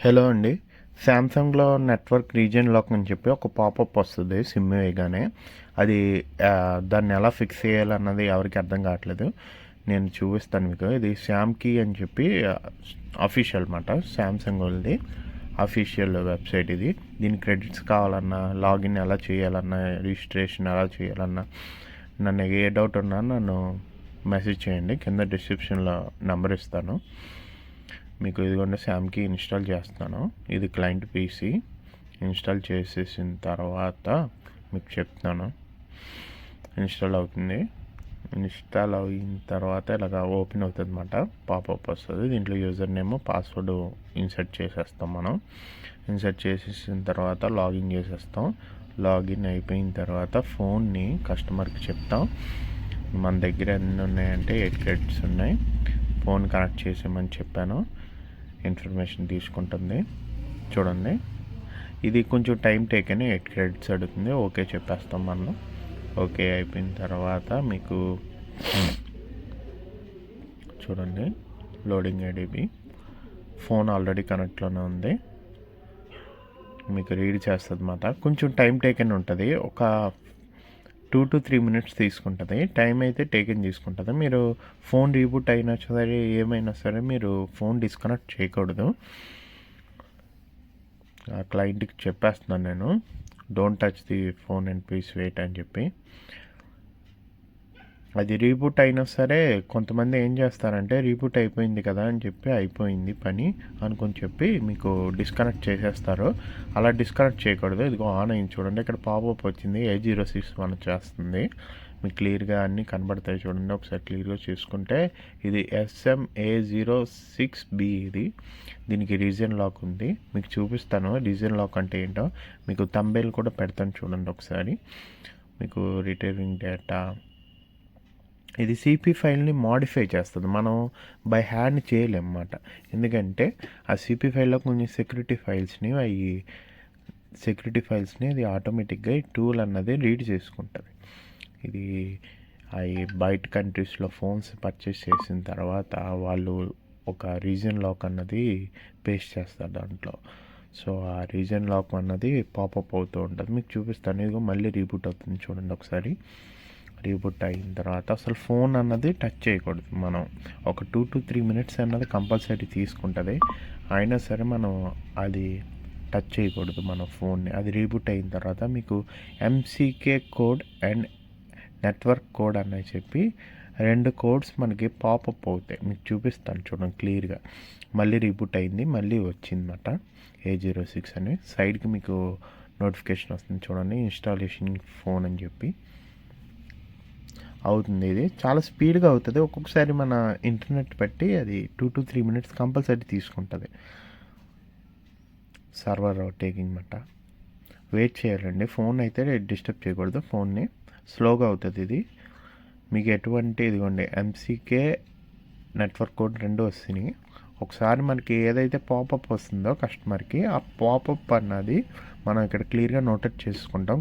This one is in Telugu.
హలో అండి. శాంసంగ్‌లో నెట్వర్క్ రీజియన్ లాక్ అని చెప్పి ఒక పాపప్ వస్తది సిమ్ వేయగానే. అది దాన్ని ఎలా ఫిక్స్ చేయాలన్నది ఎవరికీ అర్థం కావట్లేదు. నేను చూపిస్తాను మీకు. ఇది శామ్‌కీ అని చెప్పి అఫీషియల్ మాట. శాంసంగ్ వాళ్ళది అఫీషియల్ వెబ్సైట్ ఇది. దీని క్రెడిట్స్ కావాలన్నా, లాగిన్ ఎలా చేయాలన్నా, రిజిస్ట్రేషన్ ఎలా చేయాలన్నా, నన్ను ఏ డౌట్ ఉన్నా నన్ను మెసేజ్ చేయండి. కింద డిస్క్రిప్షన్‌లో నంబర్ ఇస్తాను. మీకు ఇదిగోండి శామ్‌కీ ఇన్స్టాల్ చేస్తున్నాను. ఇది క్లయింట్ పీసీ. ఇన్స్టాల్ చేసేసిన తర్వాత మీకు చెప్తాను. ఇన్స్టాల్ అవుతుంది. ఇన్స్టాల్ అయిన తర్వాత ఇలాగ ఓపెన్ అవుతుంది అన్నమాట. పాపప్ వస్తుంది. దీంట్లో యూజర్ నేమ్, పాస్వర్డ్ ఇన్సర్ట్ చేసేస్తాం మనం. ఇన్సర్ట్ చేసేసిన తర్వాత లాగిన్ చేసేస్తాం. లాగిన్ అయిపోయిన తర్వాత ఫోన్ని కస్టమర్కి చెప్తాం. మన దగ్గర ఎన్ని ఉన్నాయంటే 8 క్రెడిట్స్ ఉన్నాయి. ఫోన్ కనెక్ట్ చేసామని చెప్పాను. ఇన్ఫర్మేషన్ తీసుకుంటుంది. చూడండి, ఇది కొంచెం టైం టేకని 8 క్రెడిట్స్ అడుగుతుంది. ఓకే చెప్పేస్తాం మనం. ఓకే అయిపోయిన తర్వాత మీకు చూడండి, లోడింగ్ ఐడిబి ఫోన్ ఆల్రెడీ కనెక్ట్లోనే ఉంది. మీకు రీడ్ చేస్తుంది అన్నమాట. కొంచెం టైం టేకన్ ఉంటుంది. ఒక 2 to 3 minutes తీసుకుంటుంది. టైం అయితే టేకెన్ తీసుకుంటుంది. మీరు ఫోన్ రీబూట్ అయినా సరే, ఏమైనా సరే మీరు ఫోన్ డిస్కనెక్ట్ చేయకూడదు. ఆ క్లయింట్కి చెప్పేస్తున్నాను నేను, don't touch the phone and please wait అని చెప్పి. అది రీబూట్ అయినా సరే కొంతమంది ఏం చేస్తారంటే, రీబూట్ అయిపోయింది కదా అని చెప్పి అయిపోయింది పని అనుకొని చెప్పి మీకు డిస్కనెక్ట్ చేసేస్తారు. అలా డిస్కనెక్ట్ చేయకూడదు. ఇదిగో ఆన్ అయింది చూడండి, ఇక్కడ పాపప్ వచ్చింది. A06 చేస్తుంది. మీకు క్లియర్గా అన్నీ కనబడతాయి చూడండి. ఒకసారి క్లియర్గా చూసుకుంటే ఇది SM-A06B. ఇది దీనికి రీజియన్ లాక్ ఉంది. మీకు చూపిస్తాను రీజియన్ లాక్ అంటే ఏంటో. మీకు థంబ్నెయిల్ కూడా పెడతాను చూడండి ఒకసారి. మీకు రిటైరింగ్ డేటా, ఇది సిపి ఫైల్ని మాడిఫై చేస్తుంది. మనం బై హ్యాండ్ చేయలేమన్నమాట. ఎందుకంటే ఆ సిపి ఫైల్లో కొన్ని సెక్యూరిటీ ఫైల్స్ని అది ఆటోమేటిక్గా ఈ టూల్ అన్నది రీడ్ చేసుకుంటుంది. ఇది అవి బయట కంట్రీస్లో ఫోన్స్ పర్చేస్ చేసిన తర్వాత వాళ్ళు ఒక రీజన్ లాక్ అన్నది పేస్ట్ చేస్తారు దాంట్లో. సో ఆ రీజన్ లాక్ అన్నది పాపప్ అవుతూ ఉంటుంది. మీకు చూపిస్తాను. ఇదిగో మళ్ళీ రీబూట్ అవుతుంది చూడండి ఒకసారి. రీబూట్ అయిన తర్వాత అసలు ఫోన్ అన్నది టచ్ చేయకూడదు. మనం ఒక 2 to 3 minutes అన్నది కంపల్సరీ తీసుకుంటుంది. అయినా సరే మనం అది టచ్ చేయకూడదు మన ఫోన్ని. అది రీబూట్ అయిన తర్వాత మీకు MCK code and network code అని చెప్పి 2 కోడ్స్ మనకి పాపప్ అవుతాయి. మీకు చూపిస్తాను చూడండి క్లియర్గా. మళ్ళీ రీబూట్ అయింది, మళ్ళీ వచ్చిందన్నమాట A06 అని. సైడ్కి మీకు నోటిఫికేషన్ వస్తుంది చూడండి, ఇన్స్టాలేషన్ ఫోన్ అని చెప్పి అవుతుంది. ఇది చాలా స్పీడ్గా అవుతుంది. ఒక్కొక్కసారి మన ఇంటర్నెట్ బట్టి అది 2 to 3 minutes కంపల్సరీ తీసుకుంటుంది. సర్వర్ టేకింగ్ మాట. వెయిట్ చేయాలండి. ఫోన్ అయితే డిస్టర్బ్ చేయకూడదు. ఫోన్ని స్లోగా అవుతుంది ఇది. మీకు ఎటువంటి ఇదిగోండి MCK నెట్వర్క్ కోడ్ 2 వస్తున్నాయి. ఒకసారి మనకి ఏదైతే పాపప్ వస్తుందో కస్టమర్కి, ఆ పాపప్ అన్నది మనం ఇక్కడ క్లియర్గా నోటెట్ చేసుకుంటాం.